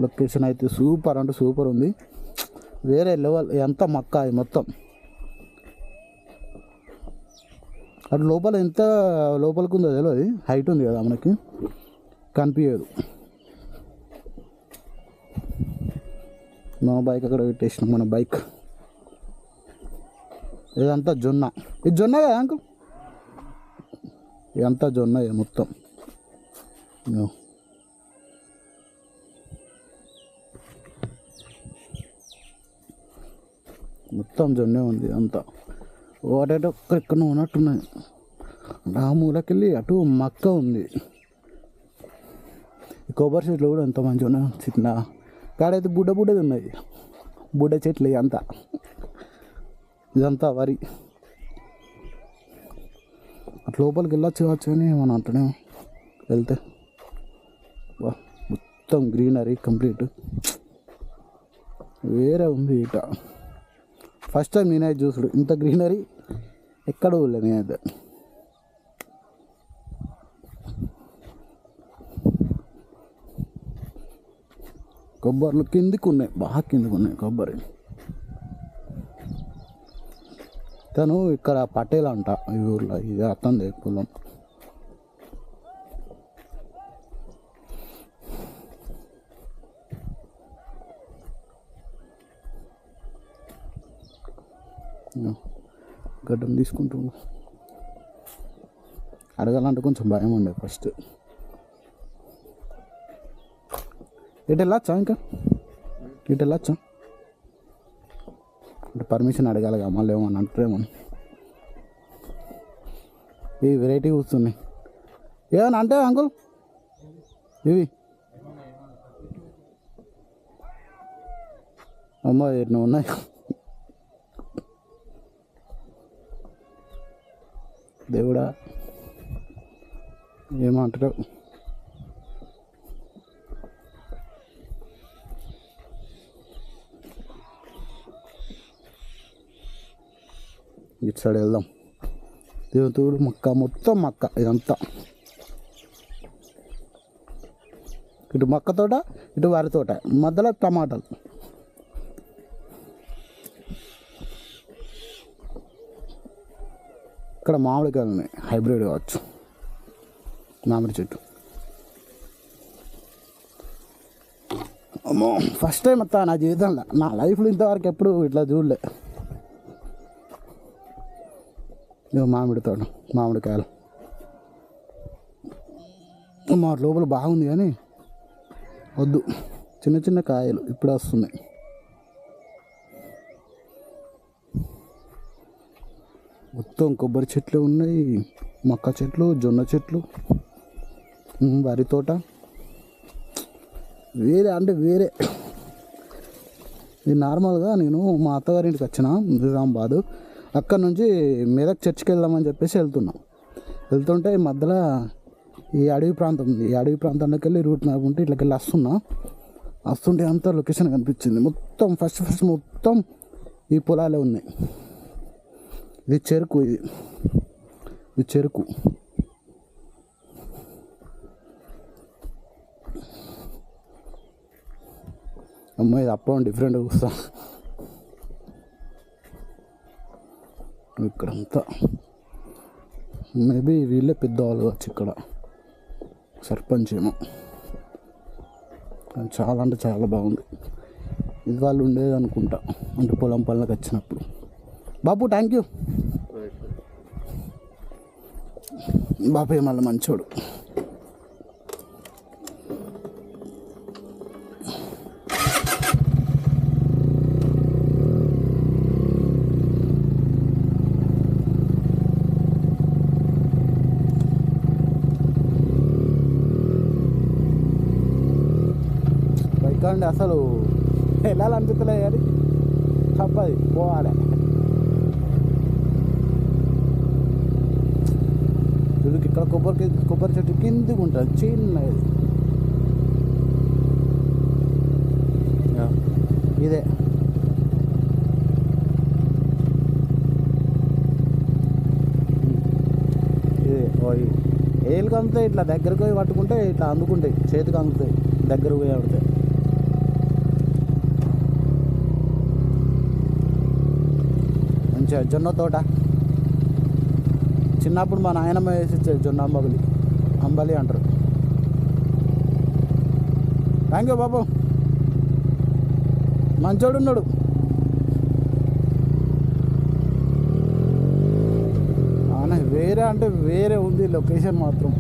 Location అయితే super అంటే super ఉంది, వేరే లెవెల్. ఎంత మక్క అది మొత్తం. అటు లోపల ఎంత లోపలికి ఉందో తెలియదు, హైట్ ఉంది కదా మనకి కనిపించదు. మన బైక్ అక్కడ పెట్టేసినాం, మన బైక్. ఇదంతా జొన్న, ఇది జొన్న కదా అంకుల్, ఇదంతా జొన్న మొత్తం. మొత్తం జొన్నే ఉంది అంతా. వాటేటో ఎక్కడ ఉన్నట్టున్నాయి. ఆ మూలకెళ్ళి అటు మక్క ఉంది. కొబ్బరి చెట్లు కూడా ఎంత మంచిగా ఉన్నాయి. చిన్న కాడైతే బుడ్డది ఉన్నాయి, బుడ్డ చెట్లు అంతా. ఇదంతా వరి. అట్లా లోపలికి వెళ్ళొచ్చు కావచ్చు అని మనం అంటనే వెళ్తే మొత్తం గ్రీనరీ కంప్లీట్ వేరే ఉంది. ఇట ఫస్ట్ టైం నేనైతే చూసుడు ఇంత గ్రీనరీ ఎక్కడ ఊళ్ళో నేనైతే. కొబ్బరిలు కిందికి ఉన్నాయి, బాగా కిందికి ఉన్నాయి కొబ్బరి. తను ఇక్కడ పటేల్ అంట ఈ ఊర్లో, ఇది అత్తంది పొలం. గడ్డం తీసుకుంటున్నా. అడగాలంటే కొంచెం భయం ఉండే ఫస్ట్. ఇటు వెళ్ళొచ్చా, ఇంకా ఇటు వెళ్ళొచ్చా అంటే పర్మిషన్ అడగాలిగా, మళ్ళీ ఏమన్నా అంటారేమో. ఇవి వెరైటీ కూర్చున్నాయి. ఏమన్నా అంటే అంకుల్ ఇవి అమ్మ ఎన్నో ఉన్నాయి. దేవుడా ఏమంటారు. ఇటు సైడ్ వెళ్దాం. దేవుతూడు మక్క, మొత్తం మక్క ఇదంతా. ఇటు మక్క తోట, ఇటు వరి తోట, మధ్యలో టమాటాలు. ఇక్కడ మామిడికాయలు ఉన్నాయి, హైబ్రిడ్ కావచ్చు మామిడి చెట్టు. అమ్మో ఫస్ట్ టైం వస్తా నా జీవితంలో, నా లైఫ్లో ఇంతవరకు ఎప్పుడు ఇట్లా చూడలే. మామిడి తోట, మామిడికాయలు. మా లోపల బాగుంది కానీ వద్దు, చిన్న చిన్న కాయలు ఇప్పుడు వస్తున్నాయి. మొత్తం కొబ్బరి చెట్లు ఉన్నాయి, మక్క చెట్లు, జొన్న చెట్లు, వరి తోట. వేరే అంటే వేరే. ఇది నార్మల్గా నేను మా అత్తగారింటికి వచ్చిన నిజామాబాద్, అక్కడ నుంచి మెదక్ చర్చికి వెళ్దామని చెప్పేసి వెళ్తుంటే మధ్యలో ఈ అడవి ప్రాంతం ఉంది. ఈ అడవి ప్రాంతంలోకి వెళ్ళి రూట్ మ్యాప్ ఉంటే ఇట్లకి వెళ్ళి వస్తుంటే అంతా లొకేషన్ కనిపించింది. మొత్తం ఫస్ట్ మొత్తం ఈ పొలాలే ఉన్నాయి. ఇది చెరుకు, ఇది చెరుకు. అమ్మాయి ఇది అప్ డిఫరెంట్ చూస్తా. ఇక్కడంతా మేబీ వీళ్ళే పెద్దవాళ్ళు కావచ్చు, ఇక్కడ సర్పంచ్ ఏమో. చాలా అంటే చాలా బాగుంది. ఇది వాళ్ళు ఉండేది అనుకుంటా, అంటే పొలం పనులకు వచ్చినప్పుడు. బాబు థ్యాంక్ యూ. బాబాయ్ మళ్ళీ మంచోడు. బైక్ అసలు వెళ్ళాలనిపిస్తలే కానీ తప్పది, పోవాలి. చూడుకి ఇక్కడ కొబ్బరి చెట్టు కిందికి ఉంటుంది చిన్నది. ఇదే ఏళ్ళకి అందుతాయి. ఇట్లా దగ్గరకు పోయి పట్టుకుంటే ఇట్లా అందుకుంటాయి, చేతికి అందుతాయి దగ్గరకు పోయి పడితే. మంచిగా జొన్న తోట. చిన్నప్పుడు మా నాయనమ్మ వేసి ఇచ్చేది జొన్న అంబలి అంటారు. థ్యాంక్ యూ బాబు, మంచోడు ఉన్నాడు. వేరే అంటే వేరే ఉంది లొకేషన్ మాత్రం.